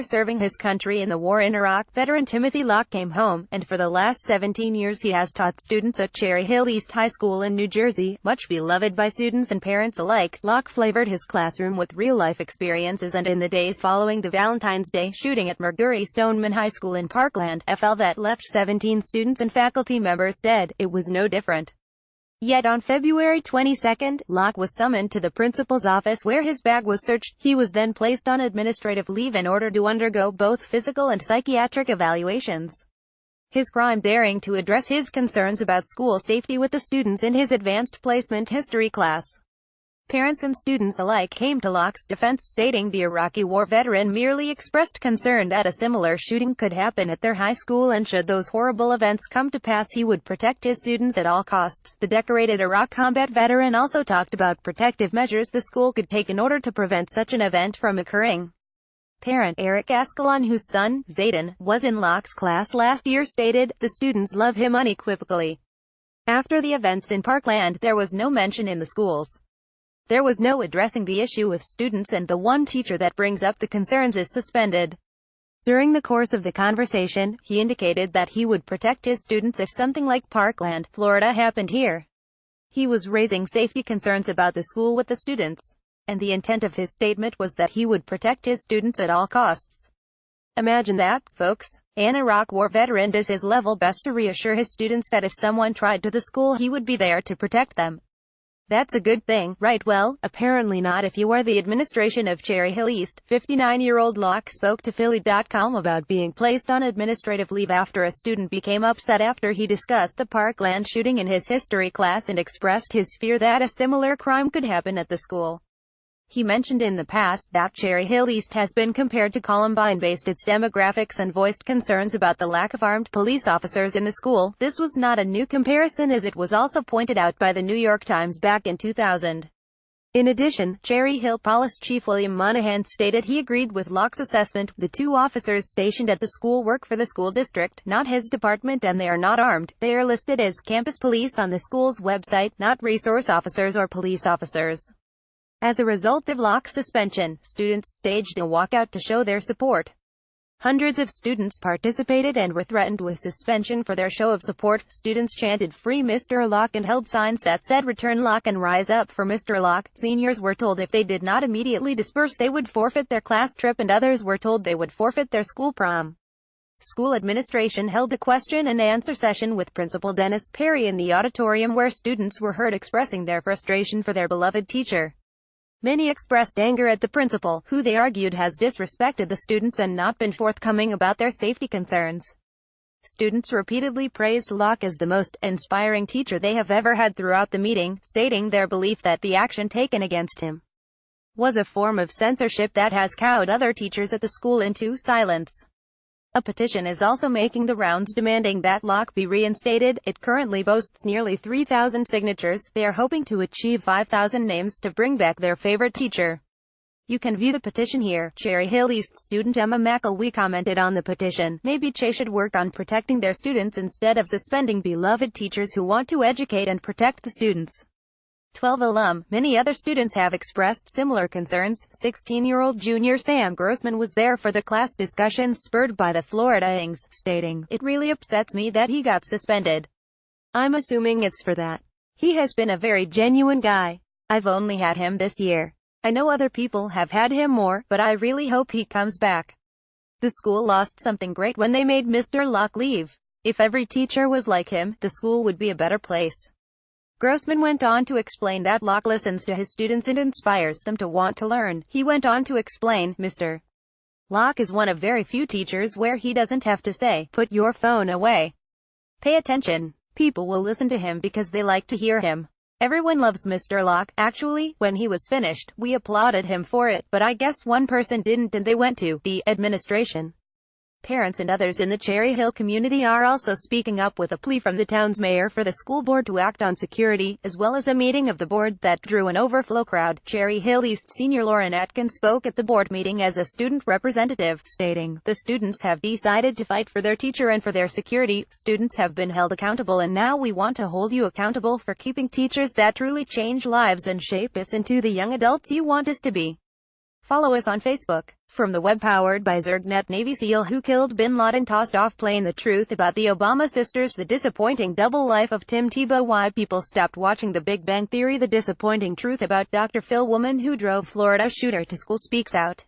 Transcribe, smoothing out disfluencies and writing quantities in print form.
serving his country in the war in Iraq, veteran Timothy Locke came home, and for the last 17 years he has taught students at Cherry Hill East High School in New Jersey. Much beloved by students and parents alike, Locke flavored his classroom with real-life experiences, and in the days following the Valentine's Day shooting at Marguerite Stoneman High School in Parkland, FL, that left 17 students and faculty members dead, it was no different. Yet on February 22, Locke was summoned to the principal's office where his bag was searched. He was then placed on administrative leave in order to undergo both physical and psychiatric evaluations. His crime: daring to address his concerns about school safety with the students in his advanced placement history class. Parents and students alike came to Locke's defense, stating the Iraqi war veteran merely expressed concern that a similar shooting could happen at their high school, and should those horrible events come to pass, he would protect his students at all costs. The decorated Iraq combat veteran also talked about protective measures the school could take in order to prevent such an event from occurring. Parent Eric Ascalon, whose son, Zayden, was in Locke's class last year, stated, "The students love him unequivocally." After the events in Parkland, there was no mention in the schools. There was no addressing the issue with students, and the one teacher that brings up the concerns is suspended. During the course of the conversation, he indicated that he would protect his students if something like Parkland, Florida happened here. He was raising safety concerns about the school with the students, and the intent of his statement was that he would protect his students at all costs. Imagine that, folks. An Iraq war veteran does his level best to reassure his students that if someone tried to the school, he would be there to protect them. That's a good thing, right? Well, apparently not if you are the administration of Cherry Hill East. 59-year-old Locke spoke to Philly.com about being placed on administrative leave after a student became upset after he discussed the Parkland shooting in his history class and expressed his fear that a similar crime could happen at the school. He mentioned in the past that Cherry Hill East has been compared to Columbine based its demographics and voiced concerns about the lack of armed police officers in the school. This was not a new comparison, as it was also pointed out by the New York Times back in 2000. In addition, Cherry Hill Police Chief William Monahan stated he agreed with Locke's assessment. The two officers stationed at the school work for the school district, not his department, and they are not armed. They are listed as campus police on the school's website, not resource officers or police officers. As a result of Locke's suspension, students staged a walkout to show their support. Hundreds of students participated and were threatened with suspension for their show of support. Students chanted "Free Mr. Locke" and held signs that said "Return Locke" and "Rise Up for Mr. Locke." Seniors were told if they did not immediately disperse they would forfeit their class trip, and others were told they would forfeit their school prom. School administration held a question-and-answer session with Principal Dennis Perry in the auditorium, where students were heard expressing their frustration for their beloved teacher. Many expressed anger at the principal, who they argued has disrespected the students and not been forthcoming about their safety concerns. Students repeatedly praised Locke as the most inspiring teacher they have ever had throughout the meeting, stating their belief that the action taken against him was a form of censorship that has cowed other teachers at the school into silence. A petition is also making the rounds demanding that Locke be reinstated. It currently boasts nearly 3,000 signatures. They are hoping to achieve 5,000 names to bring back their favorite teacher. You can view the petition here. Cherry Hill East student Emma McElwee commented on the petition. Maybe Che should work on protecting their students instead of suspending beloved teachers who want to educate and protect the students. 12 alum. Many other students have expressed similar concerns. 16-year-old junior Sam Grossman was there for the class discussions spurred by the Florida Ings, stating, "It really upsets me that he got suspended. I'm assuming it's for that. He has been a very genuine guy. I've only had him this year. I know other people have had him more, but I really hope he comes back. The school lost something great when they made Mr. Locke leave. If every teacher was like him, the school would be a better place." Grossman went on to explain that Locke listens to his students and inspires them to want to learn. He went on to explain, Mr. Locke is one of very few teachers where he doesn't have to say, "Put your phone away. Pay attention." People will listen to him because they like to hear him. Everyone loves Mr. Locke. Actually, when he was finished, we applauded him for it, but I guess one person didn't, and they went to the administration. Parents and others in the Cherry Hill community are also speaking up with a plea from the town's mayor for the school board to act on security, as well as a meeting of the board that drew an overflow crowd. Cherry Hill East senior Lauren Atkins spoke at the board meeting as a student representative, stating, "The students have decided to fight for their teacher and for their security. Students have been held accountable, and now we want to hold you accountable for keeping teachers that truly change lives and shape us into the young adults you want us to be." Follow us on Facebook. From the web powered by ZergNet, Navy SEAL who killed Bin Laden tossed off plane, the truth about the Obama sisters, the disappointing double life of Tim Tebow, why people stopped watching The Big Bang Theory, the disappointing truth about Dr. Phil, woman who drove Florida shooter to school speaks out.